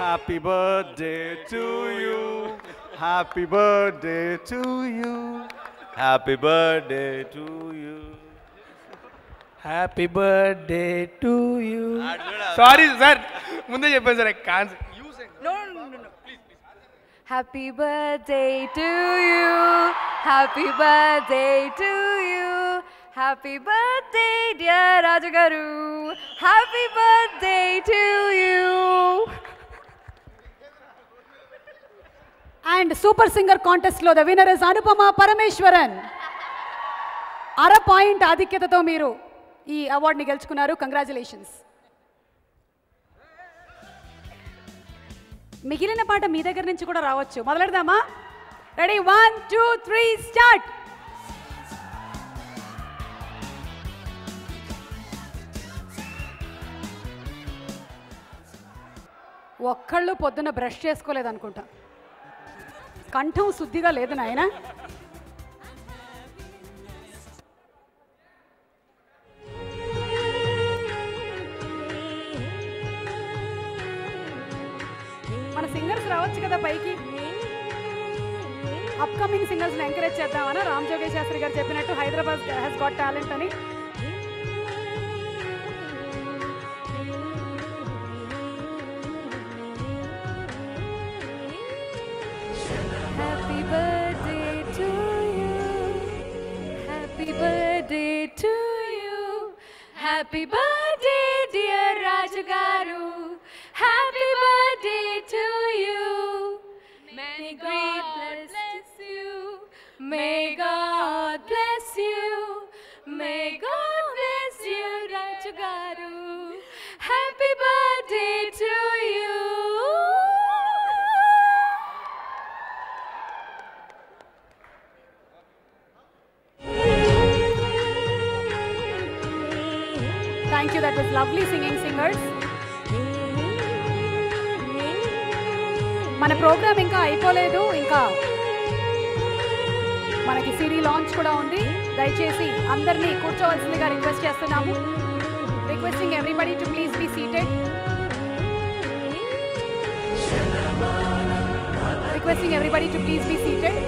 Happy birthday to you. Happy birthday to you. Happy birthday to you. Happy birthday to you. Sorry sir, ముందే చెప్పాను sir. Happy birthday to you. Happy birthday to you. Happy birthday dear Raju garu. Happy birthday to you. And Super Singer contest lo the winner is Anupama Parameshwaran. అర point ఆధిక్యతతో మీరు ఈ అవార్డుని గెలుచుకున్నారు. Congratulations. మిగిలిన పాట మీ దగ్గర నుంచి కూడా రావచ్చు. మొదలెడదామా? Ready, 1 2 3 start. ఒక్కళ్ళు పొద్దున్న బ్రష్ చేసుకోలేదనుకుంటా. కంఠం శుద్ధిగా లేదు నాయన. మన సింగర్స్ రావచ్చు కదా పైకి. అప్కమింగ్ సింగర్స్ని ఎంకరేజ్ చేద్దామని రామ్ జోగేష్ శాస్త్రి గారు చెప్పినట్టు హైదరాబాద్ హ్యాస్ గాట్ టాలెంట్ అని. Happy birthday to you. Happy birthday to you. Happy birthday dear Raju garu. Happy birthday to you. May God bless you. May God bless you. May God bless you Raju garu. Happy birthday to you. Thank you, that was lovely singing singers. మన programme ఇంకా అయిపోలేదు. ఇంకా మనకి CD launch కూడా ఉంది. దయచేసి అందరినీ కూర్చోవలసిందిగా రిక్వెస్ట్ చేస్తున్నాము. Requesting everybody to please be seated. Requesting everybody to please be seated.